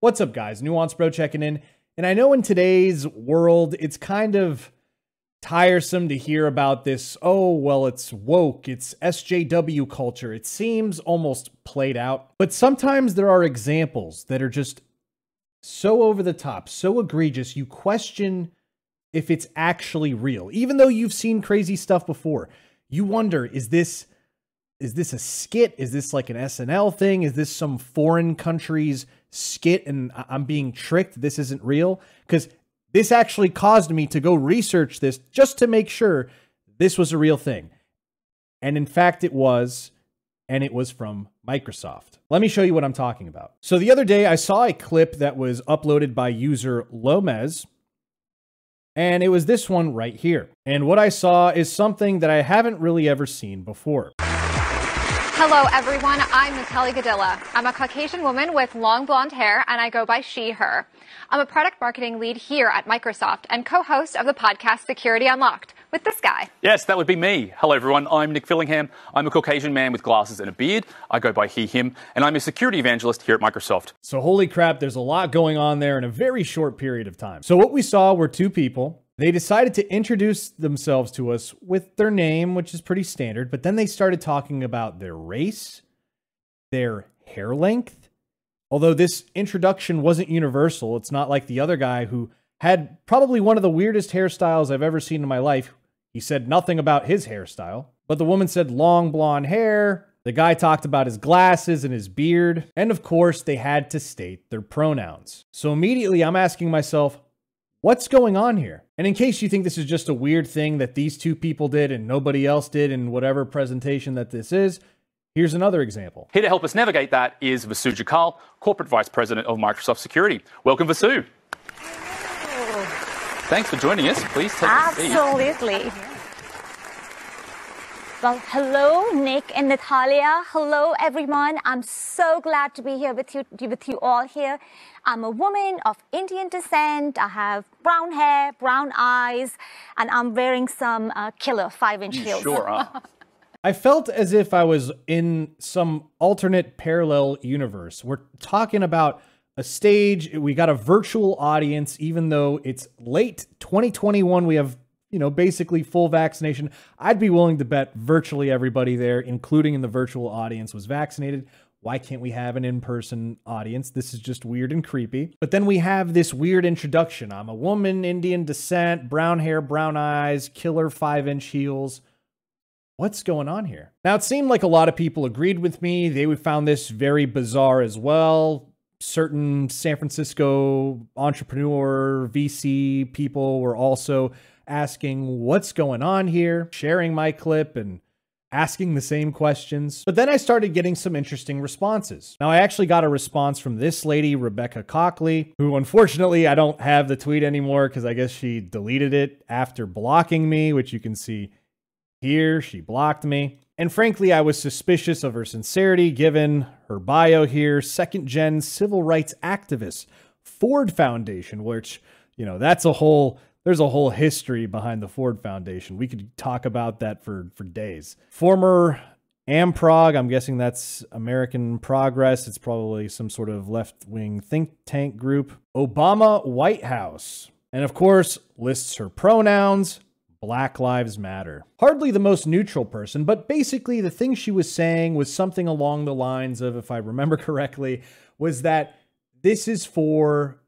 What's up, guys? Nuance Bro checking in. And I know in today's world, it's kind of tiresome to hear about this, oh, well, it's woke, it's SJW culture. It seems almost played out. But sometimes there are examples that are just so over the top, so egregious, you question if it's actually real. Even though you've seen crazy stuff before, you wonder, is this a skit? Is this like an SNL thing? Is this some foreign country's skit and I'm being tricked? This isn't real? Because this actually caused me to go research this just to make sure this was a real thing. And in fact, it was, and it was from Microsoft. Let me show you what I'm talking about. So the other day I saw a clip that was uploaded by user Lomez, and it was this one right here. And what I saw is something that I haven't really ever seen before. Hello, everyone. I'm Natalie Gadilla. I'm a Caucasian woman with long blonde hair, and I go by she, her. I'm a product marketing lead here at Microsoft and co-host of the podcast Security Unlocked with this guy. Yes, that would be me. Hello, everyone. I'm Nick Fillingham. I'm a Caucasian man with glasses and a beard. I go by he, him, and I'm a security evangelist here at Microsoft. So holy crap, there's a lot going on there in a very short period of time. So what we saw were two people. They decided to introduce themselves to us with their name, which is pretty standard, but then they started talking about their race, their hair length. Although this introduction wasn't universal, it's not like the other guy who had probably one of the weirdest hairstyles I've ever seen in my life. He said nothing about his hairstyle, but the woman said long blonde hair. The guy talked about his glasses and his beard. And of course, they had to state their pronouns. So immediately I'm asking myself, what's going on here? And in case you think this is just a weird thing that these two people did and nobody else did in whatever presentation that this is, here's another example. Here to help us navigate that is Vasu Jakal, Corporate Vice President of Microsoft Security. Welcome, Vasu. Thanks for joining us. Please take a seat. Absolutely. Well, hello, Nick and Natalia. Hello, everyone. I'm so glad to be here with you all here. I'm a woman of Indian descent. I have brown hair, brown eyes, and I'm wearing some killer 5-inch heels. Sure are. I felt as if I was in some alternate parallel universe. We're talking about a stage. We got a virtual audience, even though it's late 2021. We have, you know, basically full vaccination. I'd be willing to bet virtually everybody there, including in the virtual audience, was vaccinated. Why can't we have an in-person audience? This is just weird and creepy. But then we have this weird introduction. I'm a woman, Indian descent, brown hair, brown eyes, killer 5-inch heels. What's going on here? Now, it seemed like a lot of people agreed with me. They found this very bizarre as well. Certain San Francisco entrepreneur, VC people were also asking what's going on here, sharing my clip and asking the same questions. But then I started getting some interesting responses. Now, I actually got a response from this lady, Rebecca Cockley, who unfortunately I don't have the tweet anymore because I guess she deleted it after blocking me, which you can see here. She blocked me. And frankly, I was suspicious of her sincerity given her bio here, second-gen civil rights activist, Ford Foundation, which, you know, there's a whole history behind the Ford Foundation. We could talk about that for days. Former AmProg, I'm guessing that's American Progress. It's probably some sort of left-wing think tank group. Obama White House. And of course, lists her pronouns. Black Lives Matter. Hardly the most neutral person, but basically the thing she was saying was something along the lines of, if I remember correctly, was that this is for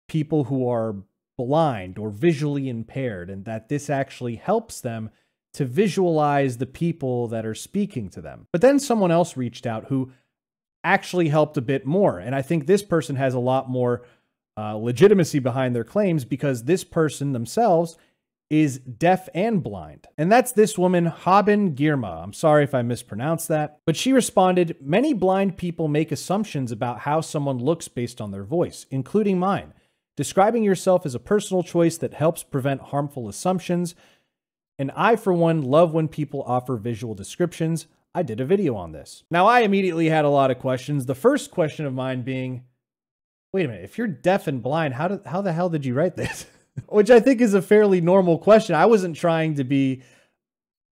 people who are blind or visually impaired, and that this actually helps them to visualize the people that are speaking to them. But then someone else reached out who actually helped a bit more, and I think this person has a lot more legitimacy behind their claims because this person themselves is deaf and blind. And that's this woman, Haben Girma. I'm sorry if I mispronounced that. But she responded, many blind people make assumptions about how someone looks based on their voice, including mine. Describing yourself as a personal choice that helps prevent harmful assumptions. And I, for one, love when people offer visual descriptions. I did a video on this. Now, I immediately had a lot of questions. The first question of mine being, wait a minute, if you're deaf and blind, how the hell did you write this? Which I think is a fairly normal question. I wasn't trying to be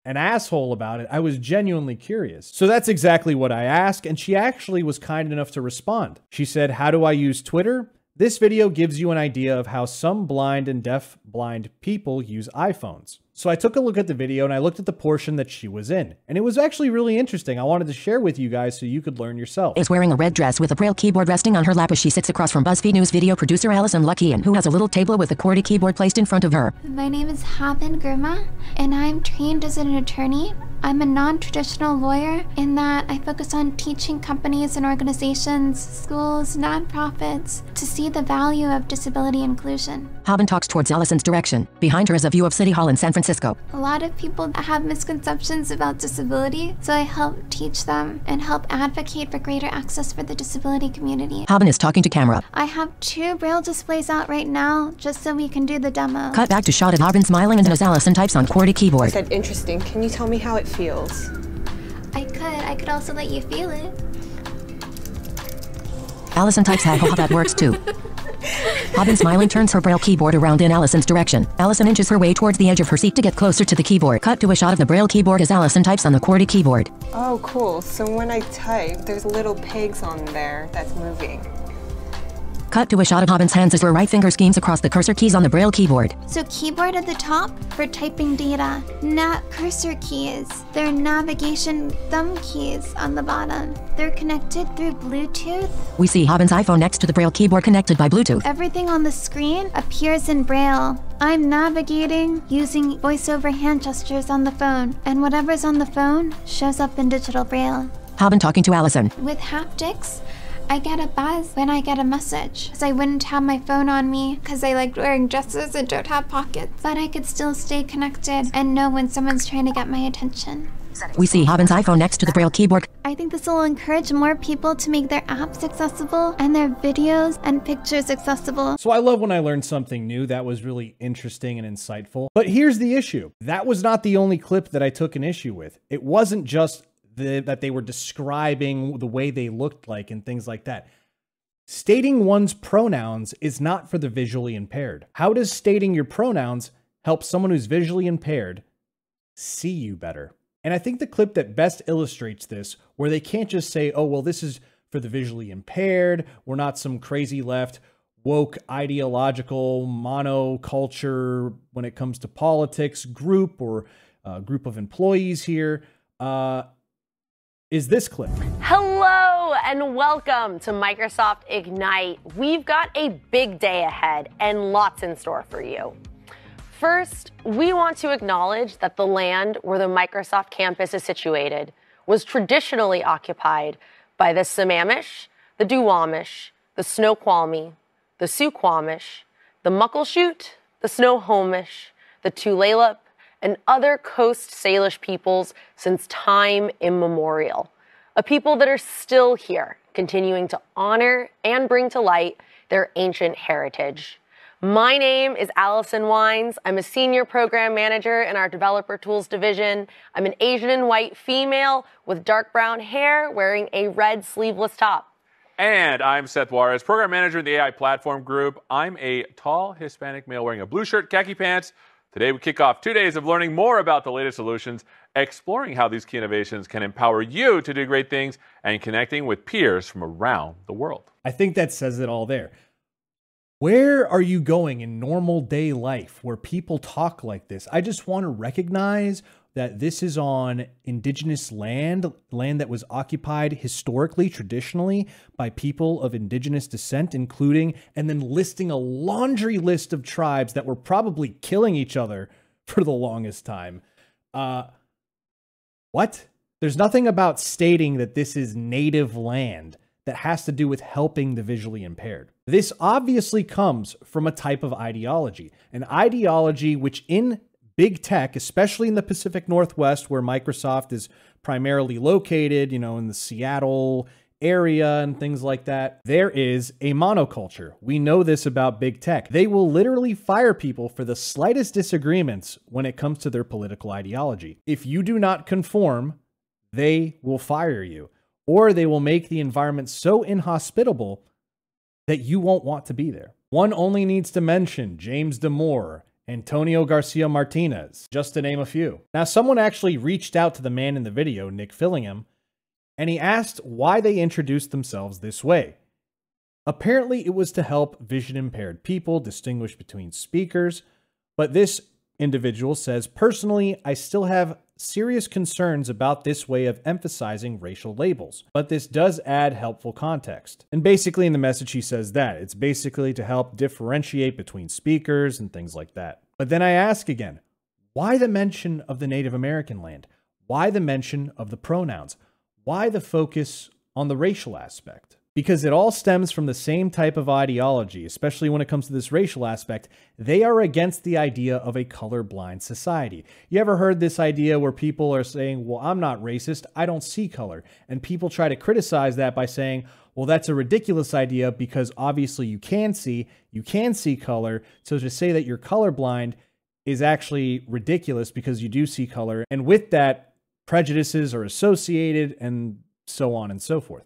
an asshole about it. I was genuinely curious. So that's exactly what I asked, and she actually was kind enough to respond. She said, "How do I use Twitter? This video gives you an idea of how some blind and deaf blind people use iPhones." So I took a look at the video and I looked at the portion that she was in, and it was actually really interesting. I wanted to share with you guys so you could learn yourself. Is wearing a red dress with a braille keyboard resting on her lap as she sits across from BuzzFeed News video producer Alison Luckian, who has a little table with a QWERTY keyboard placed in front of her. My name is Haben Gurma, and I'm trained as an attorney. I'm a non-traditional lawyer in that I focus on teaching companies and organizations, schools, nonprofits to see the value of disability inclusion. Haben talks towards Alison's direction. Behind her is a view of City Hall in San Francisco. A lot of people have misconceptions about disability, so I help teach them and help advocate for greater access for the disability community. Haben is talking to camera. I have 2 braille displays out right now just so we can do the demo. Cut back to shot of Haben smiling and as Alison types on QWERTY I keyboard. said, interesting. Can you tell me how it feels? I could also let you feel it. Alison types how that works too. Haben smiling turns her braille keyboard around in Alison's direction. Alison inches her way towards the edge of her seat to get closer to the keyboard. Cut to a shot of the braille keyboard as Alison types on the QWERTY keyboard. Oh, cool. So when I type, there's little pigs on there that's moving. Cut to a shot of Haben's hands as her right finger schemes across the cursor keys on the braille keyboard. So keyboard at the top for typing data, not cursor keys. They're navigation thumb keys on the bottom. They're connected through Bluetooth. We see Haben's iPhone next to the braille keyboard connected by Bluetooth. Everything on the screen appears in braille. I'm navigating using voice-over hand gestures on the phone, and whatever's on the phone shows up in digital braille. Haben talking to Alison. With haptics, I get a buzz when I get a message, because I wouldn't have my phone on me because I like wearing dresses and don't have pockets, but I could still stay connected and know when someone's trying to get my attention. We see Haben's iPhone next to the braille keyboard. I think this will encourage more people to make their apps accessible and their videos and pictures accessible. So I love when I learn something new. That was really interesting and insightful. But here's the issue. That was not the only clip that I took an issue with. It wasn't just that they were describing the way they looked like and things like that. Stating one's pronouns is not for the visually impaired. How does stating your pronouns help someone who's visually impaired see you better? And I think the clip that best illustrates this, where they can't just say, oh, well, this is for the visually impaired. We're not some crazy left, woke, ideological, monoculture when it comes to politics group or group of employees here. Is this clip. Hello and welcome to Microsoft Ignite. We've got a big day ahead and lots in store for you. First, we want to acknowledge that the land where the Microsoft campus is situated was traditionally occupied by the Sammamish, the Duwamish, the Snoqualmie, the Suquamish, the Muckleshoot, the Snohomish, the Tulalip, and other Coast Salish peoples since time immemorial. A people that are still here, continuing to honor and bring to light their ancient heritage. My name is Allison Wines. I'm a senior program manager in our developer tools division. I'm an Asian and white female with dark brown hair wearing a red sleeveless top. And I'm Seth Juarez, program manager in the AI platform group. I'm a tall Hispanic male wearing a blue shirt, khaki pants. Today we kick off 2 days of learning more about the latest solutions, exploring how these key innovations can empower you to do great things, and connecting with peers from around the world. I think that says it all there. Where are you going in normal day life where people talk like this? I just want to recognize that this is on indigenous land that was occupied historically, traditionally, by people of indigenous descent, including, and then listing a laundry list of tribes that were probably killing each other for the longest time. What? There's nothing about stating that this is native land that has to do with helping the visually impaired. This obviously comes from a type of ideology, an ideology which in big tech, especially in the Pacific Northwest, where Microsoft is primarily located, you know, in the Seattle area and things like that, there is a monoculture. We know this about big tech. They will literally fire people for the slightest disagreements when it comes to their political ideology. If you do not conform, they will fire you, or they will make the environment so inhospitable that you won't want to be there. One only needs to mention James Damore Antonio Garcia Martinez, just to name a few. Now, someone actually reached out to the man in the video, Nick Fillingham, and he asked why they introduced themselves this way. Apparently, it was to help vision-impaired people distinguish between speakers, but this individual says, personally, I still have serious concerns about this way of emphasizing racial labels, but this does add helpful context. And basically in the message he says that it's basically to help differentiate between speakers and things like that. But then I ask again, why the mention of the Native American land? Why the mention of the pronouns? Why the focus on the racial aspect? Because it all stems from the same type of ideology, especially when it comes to this racial aspect. They are against the idea of a colorblind society. You ever heard this idea where people are saying, well, I'm not racist, I don't see color. And people try to criticize that by saying, well, that's a ridiculous idea because obviously you can see color. So to say that you're colorblind is actually ridiculous because you do see color. And with that, prejudices are associated and so on and so forth.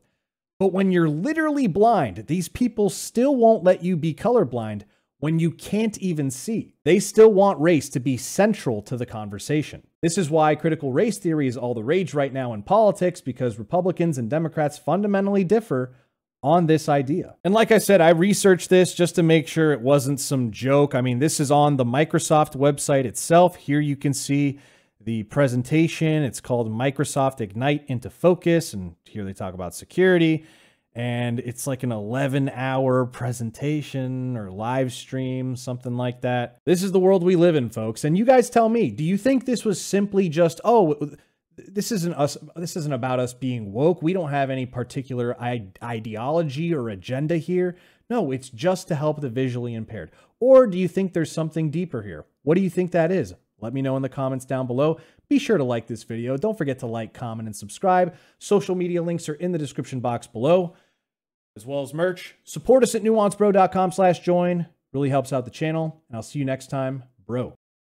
But when you're literally blind, these people still won't let you be colorblind when you can't even see. They still want race to be central to the conversation. This is why critical race theory is all the rage right now in politics, because Republicans and Democrats fundamentally differ on this idea. And like I said, I researched this just to make sure it wasn't some joke. I mean, this is on the Microsoft website itself. Here you can see the presentation. It's called Microsoft Ignite into Focus, and here they talk about security, and it's like an 11-hour presentation or live stream, something like that. This is the world we live in, folks. And you guys tell me, do you think this was simply just, oh, this isn't about us being woke, we don't have any particular ideology or agenda here? No, it's just to help the visually impaired. Or do you think there's something deeper here? What do you think that is? Let me know in the comments down below. Be sure to like this video. Don't forget to like, comment, and subscribe. Social media links are in the description box below, as well as merch. Support us at nuancebro.com/join. Really helps out the channel. And I'll see you next time, bro.